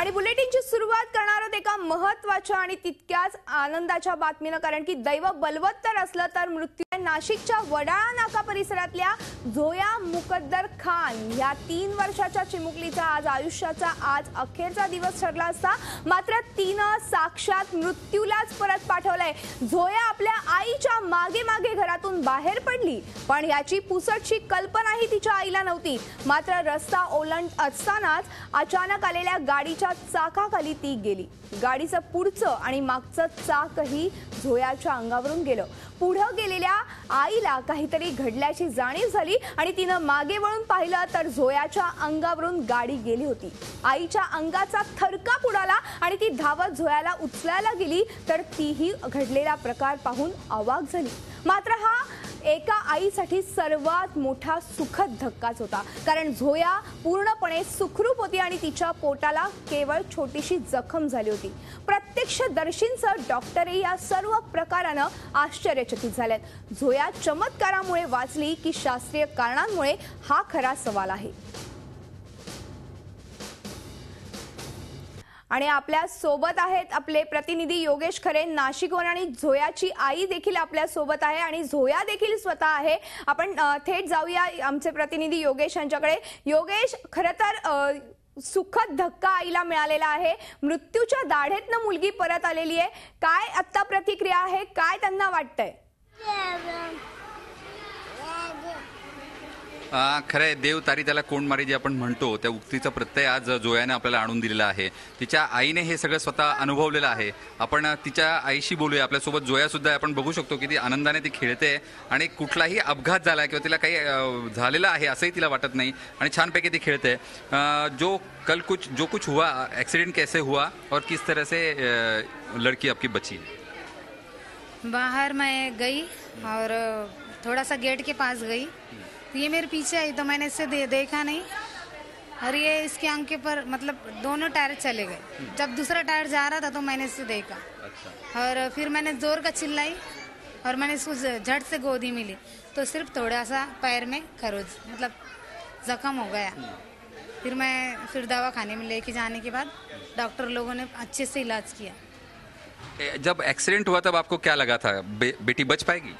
आणि बुलेटिनची सुरुवात करणार आहोत एका महत्त्वाच्या आणि तितक्याच आनंदाच्या बातमीनं, कारण की दैव बलवत्तर असलं तर मृत्यू नाशिकच्या वडाळा नाका परिसरातल्या झोया मुकद्दर खान या 3 वर्षाच्या चिमुकलीचा आज आयुष्याचा अखेरचा दिवस ठरला असता, मात्र तिनं साक्षात मृत्यूलाच परत पाठवलंय। झोया आपल्या आईच्या मागे मागे घरातून बाहेर पडली, पण याची पुसटशी कल्पनाही तिच्या आईला नव्हती। मात्र रस्ता ओलांडत असतानाच अचानक आलेल्या गाडीच्या चाकाखाली ती गेली। गाडीचं पुढचं आणि मागचं चाकही झोयाच्या अंगावरून गेलं। पुढे गेलेल्या आईला काहीतरी घडल्याची जाणीव झाली आणि तिनं मागे वळून पाहिलं तर झोयाच्या अंगावरून गाडी गेली होती। आईच्या अंगाचा थरकाप उडाला आणि ती धावत झोयाला उचलायला गेली, तर तीही घडलेला प्रकार पाहून अवाक झाली। मात्र हा एका आईसाठी सर्वात मोठा सुखद धक्काच होता, कारण झोया पूर्णपणे सुखरूप होती आणि तिच्या पोटाला केवळ छोटीशी जखम झाली होती। प्रत्यक्षदर्शींसह डॉक्टरही या सर्व प्रकारानं आश्चर्यचकित झालेत। झोया चमत्कारामुळे वाचली की शास्त्रीय कारणांमुळे, हा खरा सवाल आहे। आणि आपल्या सोबत आहेत आपले प्रतिनिधी योगेश खरे नाशिकहून, आणि झोयाची आई देखील आपल्या सोबत आहे आणि झोया देखील स्वतः आहे। आपण थेट जाऊया आमचे प्रतिनिधी योगेश यांच्याकडे। योगेश, खरं तर सुखद धक्का आईला मिळालेला आहे, मृत्यूच्या दाढेतनं मुलगी परत आलेली आहे। काय आता प्रतिक्रिया आहे, काय त्यांना वाटतंय? खरंय, देव तारी त्याला कोण मारी जे आपण म्हणतो, त्या उक्तीचा प्रत्यय आज झोयाने आपल्याला आणून दिलेला आहे। तिच्या आईने हे सगळं स्वतः अनुभवलेलं आहे। आपण तिच्या आईशी बोलूया। आपल्यासोबत झोया सुद्धा आहे, आपण बघू शकतो की ती आनंदाने ती खेळते आणि कुठलाही अपघात झाला किंवा तिला काही झालेलं आहे असंही तिला वाटत नाही आणि छानपैकी ती खेळते। जो कुछ हुआ, एक्सीडेंट कैसे हुआ और किस तरह से लड़की आपकी बची? बाहर मैं गई और थोड़ा सा गेट के पास गई, ये मेरे पीछे आई तो मैंने इससे देखा नहीं, और ये इसके आंख के पर मतलब दोनों टायर चले गए। जब दूसरा टायर जा रहा था तो मैंने इससे देखा। और फिर मैंने जोर का चिल्लाई और मैंने इसको झट से गोदी मिली, तो सिर्फ थोड़ा सा पैर में खरोच मतलब जख्म हो गया। फिर दवा खाने में लेके जाने के बाद डॉक्टर लोगों ने अच्छे से इलाज किया। जब एक्सीडेंट हुआ तब आपको क्या लगा था, बेटी बच पाएगी?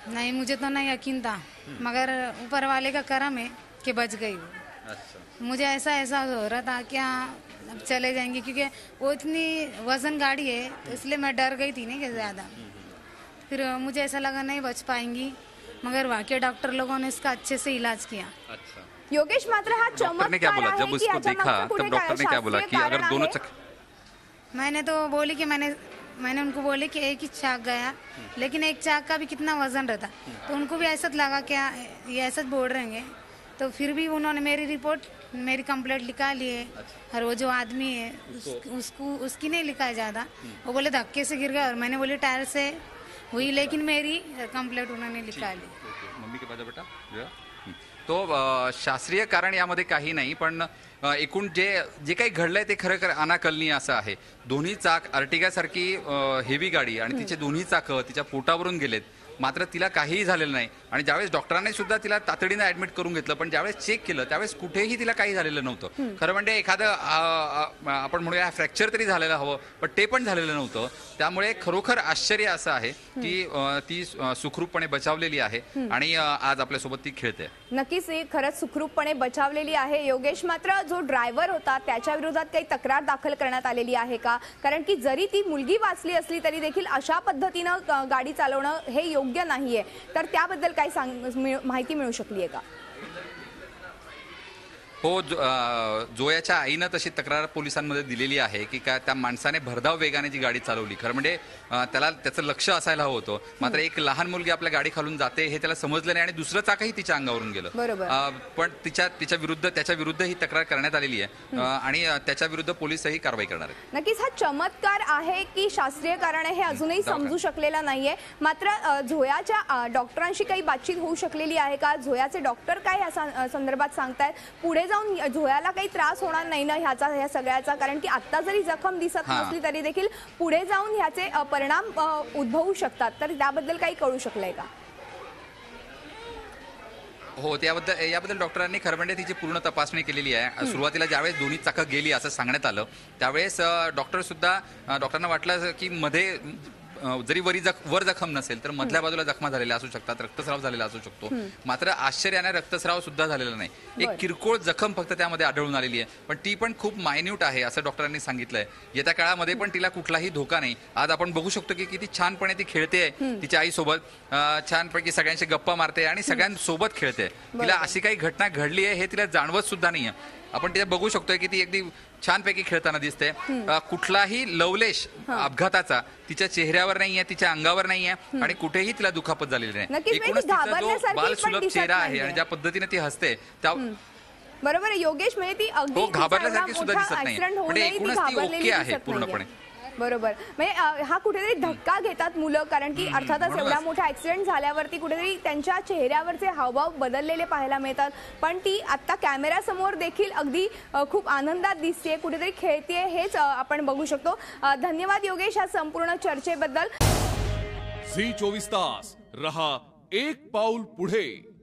नहीं, मुझे तो नहीं यकीन था, मगर ऊपर वाले का करम है कि बच गई वो। अच्छा। मुझे ऐसा हो रहा था कि अब चले जाएंगे, क्योंकि वो इतनी वजन गाड़ी है, तो इसलिए मैं डर गई थी नहीं कि ज़्यादा। फिर मुझे ऐसा लगा नहीं बच पाएंगी, मगर वाकई डॉक्टर लोगों ने इसका अच्छे से इलाज किया। अच्छा। योगेश, मात्र हा डॉक्टर ने क्या बोला जब उसको देखा, तब डॉक्टर ने क्या बोला कि अगर दोनों मैंने तो बोली कि मैंने उनको बोले कि एक ही चाक गया, लेकिन एक चाक का भी कितना वजन रहता, तो उनको भी ऐसा लगा कि ये ऐसा बोल रहे हैं। तो फिर भी उन्होंने मेरी कंप्लेंट लिखा लिए। और वो जो आदमी है उसकी नहीं लिखा है ज़्यादा, वो बोले धक्के से गिर गया, और मैंने बोली टायर से हुई, लेकिन मेरी कंप्लेंट उन्होंने लिखा ली। मम्मी के पास बेटा तो शास्त्रीय कारण यामध्ये काही नाही, पण एकूण जे काही घडलंय ते खरं अनाकलनीय असं आहे। दोन्ही चाक अर्टिगा सारखी हेवी गाडी आणि तिचे दोन्ही चाक तिच्या पोटावरून गेलेत, मात्र तिला काहीही झालेलं नाही। आणि ज्यावेळेस डॉक्टरांनी सुद्धा तिला तातडीने ऍडमिट करून घेतलं, पण ज्यावेळेस चेक केलं त्यावेळेस कुठेही तिला काही झालेलं नव्हतं। खरं म्हणजे एखादं आपण म्हणूया फ्रॅक्चर तरी झालेलं हवं, पण ते पण झालेलं नव्हतं। त्यामुळे खरोखर आश्चर्य असं आहे की ती सुखरूपपणे बचावलेली आहे आणि आज आपल्यासोबत ती खेळते। नक्कीच खरंच सुखरूपपणे बचावलेली आहे। योगेश, मात्र जो ड्रायव्हर होता त्याच्या विरोधात काही तक्रार दाखल करण्यात आलेली आहे का? कारण की जरी ती मुलगी वाचली असली तरी देखील अशा पद्धतीनं गाडी चालवणं हे योग्य नाहीये, तर त्याबद्दल काही माहिती मिळू शकली आहे का? हो, झोयाच्या आईनं तशी तक्रार पोलिसांमध्ये दिलेली आहे की त्या माणसाने भरधाव वेगाने जी गाडी चालवली। खरं म्हणजे त्याचं लक्ष असायला हवं होतं, मात्र एक लहान मुलगी आपल्या गाडी खालून जाते हे त्याला समजलं नाही आणि दुसरं चाकही तिच्या अंगावरून गेलं। पण त्याच्या विरुद्ध ही तक्रार करण्यात आलेली आहे आणि त्याच्या विरुद्ध पोलीसही कारवाई करणार आहेत। नक्कीच हा चमत्कार आहे की शास्त्रीय कारण हे अजूनही समजू शकलेलं नाहीये। मात्र झोयाच्या डॉक्टरांशी काही बातचीत होऊ शकलेली आहे का? झोयाचे डॉक्टर काय या संदर्भात सांगतायत? पुढे जाऊन झोयाला काही त्रास होणार नाही ना ह्या सगळ्याचा? कारण की आता जरी जखम दिसत नसली तरी देखील पुढे जाऊन ह्याचे परिणाम उद्भवू शकतात, तर त्याबद्दल काही कळू शकलंय का? हो, याबद्दल डॉक्टरांनी खरबंडे तिची पूर्ण तपासणी केलेली आहे. सुरुवातीला ज्यावेळेस दोन्ही चाकं गेली असं सांगण्यात आलं त्यावेळेस डॉक्टरांना वाटलं की मध्ये जरी वर जखम नसेल तर मधल्या बाजूला जखमा झालेल्या असू शकतात, रक्तस्राव झालेला असू शकतो. मात्र आश्चर्याने रक्तस्राव सुद्धा झालेला नाही. एक किरकोळ जखम फक्त त्यामध्ये आढळून आलेली आहे, पण ती पण खूप मायन्यूट आहे असं डॉक्टरांनी सांगितलंय. येत्या काळामध्ये पण तिला कुठलाही धोका नाही. आज आपण बघू शकतो की किती छानपणे ती खेळते तिच्या आईसोबत, छानपैकी सगळ्यांशी गप्पा मारते आणि सगळ्यांसोबत खेळते. तिला अशी काही घटना घडली आहे हे तिला जाणवत सुद्धा नाहीये. आपण तिला बघू शकतोय की ती अगदी छानपैकी खेळताना दिसते. कुठलाही लवलेश अपघाताचा तिच्या चेहऱ्यावर नाहीये, तिच्या अंगावर नाहीये आणि कुठेही तिला दुखापत झालेली नाही. एकूणच तिचा जो बालसुलभ चेहरा आहे आणि ज्या पद्धतीने ती हसते त्या बरोबर आहे योगेश, म्हणजे ती अगदी घाबरल्यासारखी सुद्धा दिसत नाही. म्हणजे एकूणच ती ओके आहे पूर्णपणे. बरोबर, म्हणजे हा कुठेतरी धक्का घेतात मुलं, कारण की अर्थातच एवढा मोठा ऍक्सिडेंट झाल्यावरती कुठेतरी त्यांच्या चेहऱ्यावरचे हावभाव बदललेले पाहायला मिळतात. पण ती आता कॅमेऱ्यासमोर देखील अगदी खूप आनंदात दिसते, कुठेतरी खेळते, हेच आपण बघू शकतो. धन्यवाद योगेश या संपूर्ण चर्चेबद्दल. झी 24 तास रहा एक पाऊल पुढे.